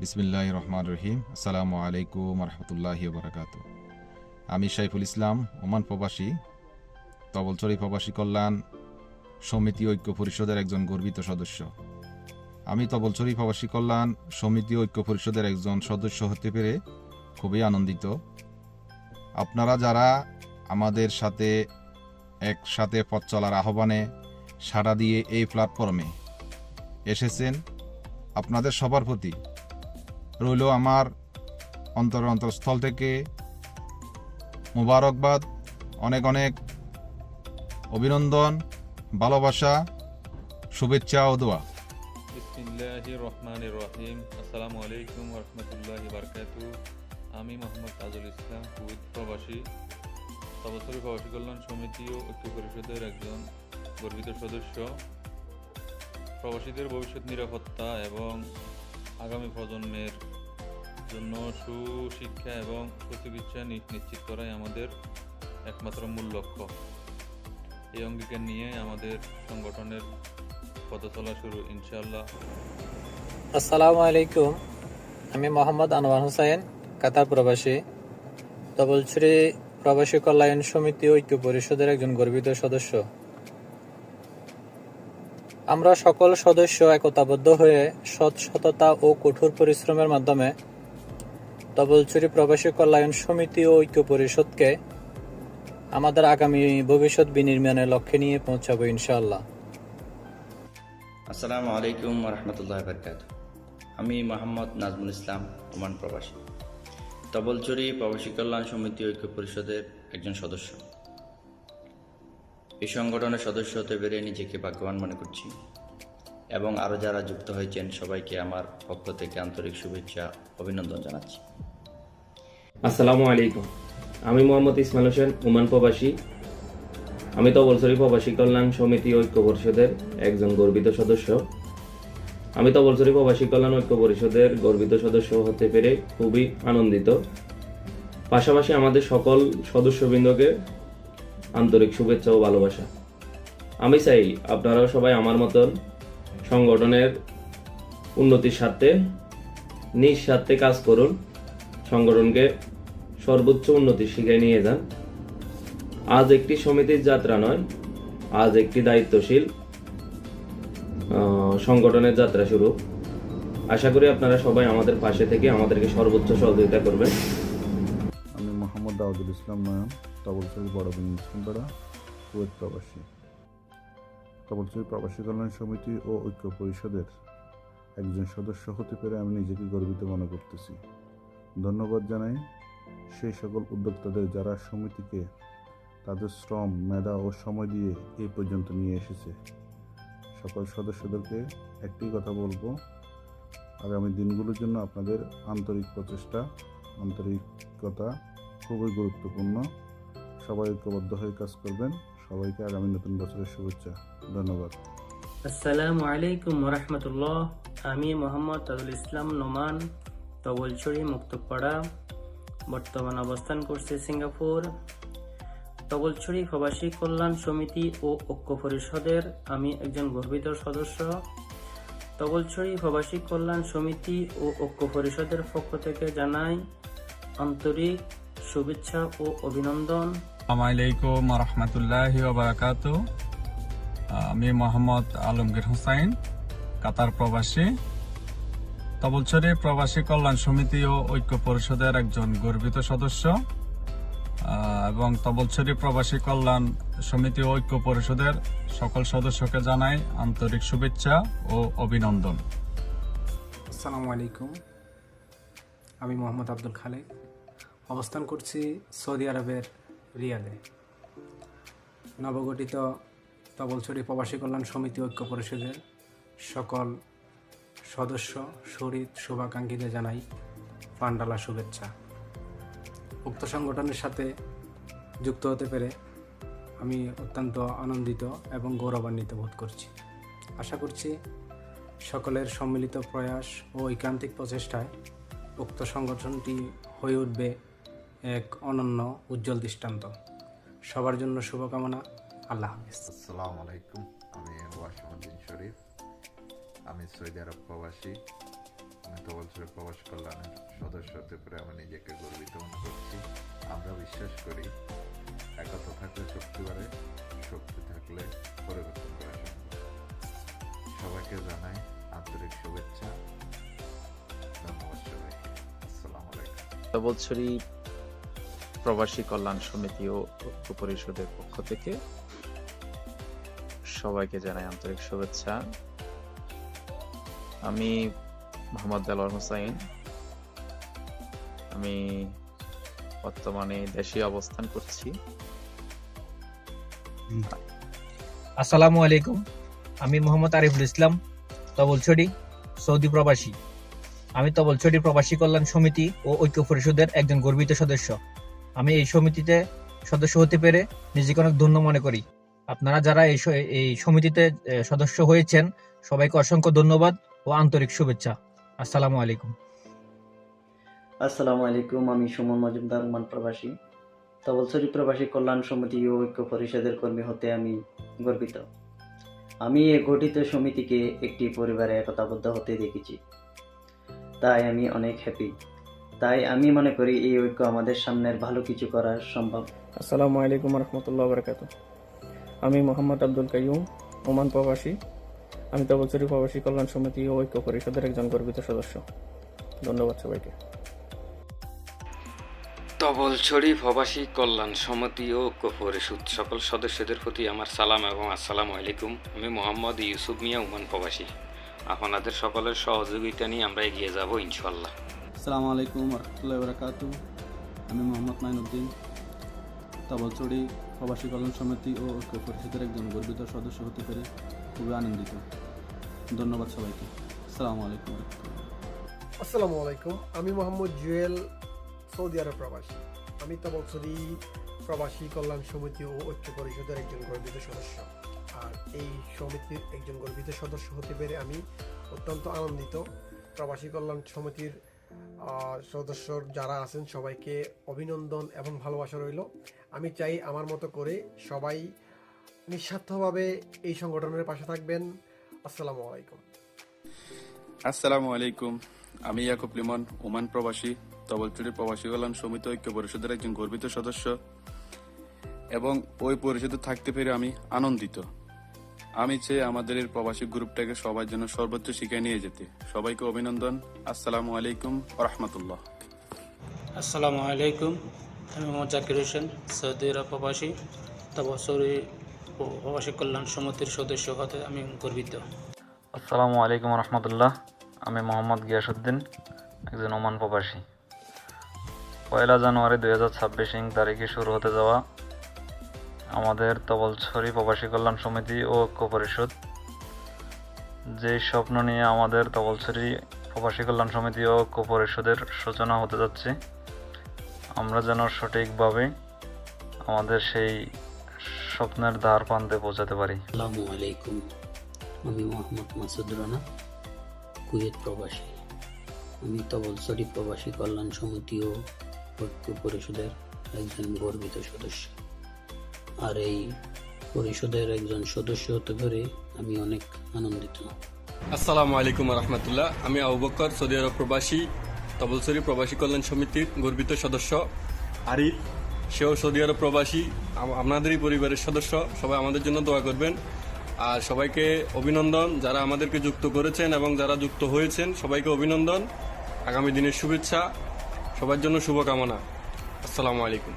বিসমিল্লাহির রহমানির রহিম। আসসালামু আলাইকুম রহমতুল্লাহি বারাকাতু। আমি সাইফুল ইসলাম, ওমান প্রবাসী, তবলছড়ি প্রবাসী কল্যাণ সমিতি ঐক্য পরিষদের একজন গর্বিত সদস্য। আমি তবলছড়ি প্রবাসী কল্যাণ সমিতি ঐক্য পরিষদের একজন সদস্য হতে পেরে খুবই আনন্দিত। আপনারা যারা আমাদের সাথে একসাথে পথ চলার আহ্বানে সাড়া দিয়ে এই প্ল্যাটফর্মে এসেছেন, আপনাদের সবার প্রতি রইল আমার অন্তরস্থল থেকে মুবারকবাদ, অনেক অনেক অভিনন্দন, ভালোবাসা, শুভেচ্ছা ও দোয়া। বিসমিল্লাহির রহমানির রহিম। আসসালামু আলাইকুম রহমতুল্লাহি বারকাতু। আমি মোহাম্মদ তাজুল ইসলাম, কুয়েত প্রবাসী, তবলছড়ি প্রবাসী কল্যাণ সমিতি ও ঐক্য পরিষদের একজন গর্বিত সদস্য। প্রবাসীদের ভবিষ্যৎ নিরাপত্তা এবং আগামী প্রজন্মের জন্য সুশিক্ষা এবং সুচিকিৎসা নিশ্চিত করাই আমাদের একমাত্র মূল লক্ষ্য। এই অঙ্গীকার নিয়ে আমাদের সংগঠনের পথ চলা শুরু, ইনশাআল্লাহ। আসসালামু আলাইকুম। আমি মোহাম্মদ আনোয়ার হোসেন, কাতার প্রবাসী, তবলছড়ি প্রবাসী কল্যাণ সমিতি ঐক্য পরিষদের একজন গর্বিত সদস্য। আমরা সকল সদস্য একতাবদ্ধ হয়ে সততা ও কঠোর পরিশ্রমের মাধ্যমে তবলছড়ি প্রবাসী কল্যাণ সমিতি ও ঐক্য পরিষদকে আমাদের আগামী ভবিষ্যৎ বিনির্মাণের লক্ষ্যে নিয়ে পৌঁছাবো ইনশাআল্লাহ। আসসালামু আলাইকুম রহমতুল্লাহ বারকাতু। আমি মোহাম্মদ নাজমুল ইসলাম, ওমান প্রবাসী, তবলছড়ি প্রবাসী কল্যাণ সমিতি ঐক্য পরিষদের একজন সদস্য। এই সংগঠনের সদস্য হতে পেরে নিজেকে ভাগ্যবান মনে করছি এবং আরও যারা যুক্ত হয়েছেন সবাইকে আমার পক্ষ থেকে আন্তরিক শুভেচ্ছা, অভিনন্দন জানাচ্ছি। আসসালামু আলাইকুম। আমি মোহাম্মদ ইসমাইল হোসেন, ওমান প্রবাসী। আমি তবলছড়ি প্রবাসী কল্যাণ সমিতি ঐক্য পরিষদের একজন গর্বিত সদস্য। আমি তবলছড়ি প্রবাসী কল্যাণ ঐক্য পরিষদের গর্বিত সদস্য হতে পেরে খুবই আনন্দিত। পাশাপাশি আমাদের সকল সদস্যবৃন্দকে আন্তরিক শুভেচ্ছা ও ভালোবাসা। আমি চাই আপনারাও সবাই আমার মতন সংগঠনের উন্নতির স্বার্থে নিজ স্বার্থে কাজ করুন, সংগঠনকে সর্বোচ্চ উন্নতির শিখে নিয়ে যান। আজ একটি সমিতির যাত্রা নয়, আজ একটি দায়িত্বশীল সংগঠনের যাত্রা শুরু। আশা করি আপনারা সবাই আমাদের পাশে থেকে আমাদেরকে সর্বোচ্চ সহযোগিতা করবেন। আমি মোহাম্মদ দাউদুল ইসলাম নয়ন, তবলছড়ি বড়বিন মুসলিমপাড়া, কুয়েত প্রবাসী। তবলছড়ি প্রবাসী কল্যাণ সমিতি ও ঐক্য পরিষদের একজন সদস্য হতে পেরে আমি নিজেকে গর্বিত মনে করতেছি। ধন্যবাদ জানাই সেই সকল উদ্যোক্তাদের যারা সমিতিকে তাদের শ্রম, মেধা ও সময় দিয়ে এই পর্যন্ত নিয়ে এসেছে। সকল সদস্যদেরকে একটি কথা বলবো, আগামী দিনগুলোর জন্য আপনাদের আন্তরিক প্রচেষ্টা, আন্তরিকতা খুবই গুরুত্বপূর্ণ। সবাই ঐক্যবদ্ধ হয়ে কাজ করবেন। সবাইকে আগামী নতুন বছরের শুভেচ্ছা। ধন্যবাদ। আসসালামু আলাইকুম রহমতুল্লাহ। আমি মোহাম্মদ তাজুল ইসলাম নোমান, তবলছড়ি মুক্তপাড়া, বর্তমান অবস্থান করছি সিঙ্গাপুর। তবলছড়ি প্রবাসী কল্যাণ সমিতি ও ঐক্য পরিষদের আমি একজন গর্বিত সদস্য। তবলছড়ি প্রবাসী কল্যাণ সমিতি ও ঐক্য পরিষদের পক্ষ থেকে জানাই আন্তরিক শুভেচ্ছা ও অভিনন্দন। আসসালামু আলাইকুম রহমতুল্লাহি বারাকাতু। আমি মোহাম্মদ আলমগীর হুসাইন, কাতার প্রবাসী, তবলছড়ি প্রবাসী কল্যাণ সমিতি ও ঐক্য পরিষদের একজন গর্বিত সদস্য এবং তবলছড়ি প্রবাসী কল্যাণ সমিতি ও ঐক্য পরিষদের সকল সদস্যকে জানাই আন্তরিক শুভেচ্ছা ও অভিনন্দন। আসসালামু আলাইকুম। আমি মোহাম্মদ আব্দুল খালেক, অবস্থান করছি সৌদি আরবের রিয়াদে। নবগঠিত তবলছড়ি প্রবাসী কল্যাণ সমিতি ঐক্য পরিষদের সকল সদস্য, শরীর, শুভাকাঙ্ক্ষীদের জানাই পান্ডালা শুভেচ্ছা। উক্ত সংগঠনের সাথে যুক্ত হতে পেরে আমি অত্যন্ত আনন্দিত এবং গৌরবান্বিত বোধ করছি। আশা করছি সকলের সম্মিলিত প্রয়াস ও ঐকান্তিক প্রচেষ্টায় উক্ত সংগঠনটি হয়ে উঠবে এক অনন্য উজ্জ্বল দৃষ্টান্ত। সবার জন্য শুভকামনা। আল্লাহ হাফিজ। আসসালামু আলাইকুম। আমি ওয়াসিমউদ্দিন শরীফ, আমি সৌদি আরব প্রবাসী, তবলছড়ি প্রবাসী কল্যাণের সদস্য হতে পেরে আমি নিজেকে গর্বিত মনে করছি। আমরা বিশ্বাস করি একতা থাকলে শক্তি বাড়ে, শক্তি থাকলে পরিবর্তন করা সম্ভব। সবাইকে জানাই আন্তরিক শুভেচ্ছা। ধন্যবাদ সবাইকে। আসসালামু আলাইকুম। তবলছড়ি প্রবাসী কল্যাণ সমিতি ও ঐক্য পরিষদের পক্ষ থেকে সবাইকে জানাই আন্তরিক শুভেচ্ছা। আমি মোহাম্মদ দেলোয়ার হোসাইন। আমি বর্তমানে দেশে অবস্থান করছি। আসসালামু আলাইকুম। আমি মোহাম্মদ আরিফুল ইসলাম, তবলছড়ি, সৌদি প্রবাসী। আমি তবলছড়ি প্রবাসী কল্যাণ সমিতি ও ঐক্য পরিষদের একজন গর্বিত সদস্য। আমি এই সমিতিতে সদস্য হতে পেরে নিজেকে অনেক ধন্য মনে করি। আপনারা যারা এই সমিতিতে সদস্য হয়েছেন সবাইকে অসংখ্য ধন্যবাদ ও আন্তরিক শুভেচ্ছা। আসসালামু আলাইকুম। আসসালামু আলাইকুম। আমি সুমন মজুমদার, ওমান প্রবাসী। তবলছড়ি প্রবাসী কল্যাণ সমিতি ও ঐক্য পরিষদের কর্মী হতে আমি গর্বিত। আমি এই গঠিত সমিতিকে একটি পরিবারে একতাবদ্ধ হতে দেখেছি, তাই আমি অনেক হ্যাপি। তাই আমি মনে করি এই ঐক্য আমাদের সামনের ভালো কিছু করা সম্ভব। আসসালামু আলাইকুম রহমতুল্লাহ বারাকাতু। আমি মোহাম্মদ আব্দুল কাইয়ুম, ওমান প্রবাসী। আমি তবলছড়ি প্রবাসী কল্যাণ সমিতি ও ঐক্য পরিষদের একজন গর্বিত সদস্য। ধন্যবাদ সবাইকে। তবলছড়ি প্রবাসী কল্যাণ সমিতি ও ঐক্য পরিষদ সকল সদস্যদের প্রতি আমার সালাম এবং আসসালামু আলাইকুম। আমি মোহাম্মদ ইউসুফ মিয়া, ওমান প্রবাসী। আপনাদের সকলের সহযোগিতা নিয়ে আমরা এগিয়ে যাব ইনশাআল্লাহ। আসসালামু আলাইকুম রহমতুল্লাহি ওয়া বারাকাতু। আমি মোহাম্মদ মাইনুদ্দিন, তবলছড়ি প্রবাসী কল্যাণ সমিতি ও ঐক্য পরিষদের একজন গর্বিত সদস্য হতে পেরে খুবই আনন্দিত। ধন্যবাদ সবাইকে। আসসালামু আলাইকুম। আসসালামু আলাইকুম। আমি মোহাম্মদ জুয়েল, সৌদি আরব প্রবাসী। আমি তবলছড়ি প্রবাসী কল্যাণ সমিতি ও ঐক্য পরিষদের একজন গর্বিত সদস্য। আর এই সমিতির একজন গর্বিত সদস্য হতে পেরে আমি অত্যন্ত আনন্দিত। প্রবাসী কল্যাণ সমিতির সদস্য যারা আছেন সবাইকে অভিনন্দন এবং ভালোবাসা রইল। আমি চাই আমার মতো করে সবাই নিঃস্বার্থভাবে এই সংগঠনের পাশে থাকবেন। আসসালামু আলাইকুম। আসসালামু আলাইকুম। আমি ইয়াকুব লিমন, ওমান প্রবাসী, তবলছড়ি প্রবাসী কল্যাণ সমিতি ঐক্য পরিষদের একজন গর্বিত সদস্য এবং ওই পরিষদে থাকতে পেরে আমি আনন্দিত। আমি চাই আমাদের এই প্রবাসী গ্রুপটাকে সবার জন্য সর্বোচ্চ শিখায় নিয়ে যেতে। সবাইকে অভিনন্দন। আসসালামু আলাইকুম ওয়া রাহমাতুল্লাহ। আসসালামু আলাইকুম। আমি মোহাম্মদ জাকির হোসেন, সৌদি আরব প্রবাসী, তবলছড়ি প্রবাসী কল্যাণ সমিতির সদস্য হতে আমি গর্বিত। আসসালামু আলাইকুম রহমতুল্লাহ। আমি মোহাম্মদ গিয়াসউদ্দিন, একজন ওমান প্রবাসী। 1 জানুয়ারি 2026 তারিখে শুরু হতে যাওয়া আমাদের তবলছড়ি প্রবাসী কল্যাণ সমিতি ও ঐক্য পরিষদ যেই স্বপ্ন নিয়ে আমাদের তবলছড়ি প্রবাসী কল্যাণ সমিতি ও ঐক্য পরিষদের সূচনা হতে যাচ্ছে, আমরা যেন সঠিকভাবে আমাদের সেই স্বপ্নের দ্বার প্রান্তে পৌঁছাতে পারি। আসসালামু আলাইকুম। আমি মোহাম্মদ মাসুদ রানা, কুয়েত প্রবাসী। আমি তবলছড়ি প্রবাসী কল্যাণ সমিতি ও ঐক্য পরিষদের একজন গর্বিত সদস্য। আর এই পরিষদের একজন সদস্য হতে পেরে আমি অনেক আনন্দিত। আসসালামু আলাইকুম রহমতুল্লাহ। আমি আবু বকর, সৌদি আরব প্রবাসী, তবলছড়ি প্রবাসী কল্যাণ সমিতির গর্বিত সদস্য। আরিফ, সেও সৌদি আরব প্রবাসী, আপনাদেরই পরিবারের সদস্য। সবাই আমাদের জন্য দোয়া করবেন। আর সবাইকে অভিনন্দন যারা আমাদেরকে যুক্ত করেছেন এবং যারা যুক্ত হয়েছেন সবাইকে অভিনন্দন। আগামী দিনের শুভেচ্ছা, সবার জন্য শুভকামনা। আসসালামু আলাইকুম।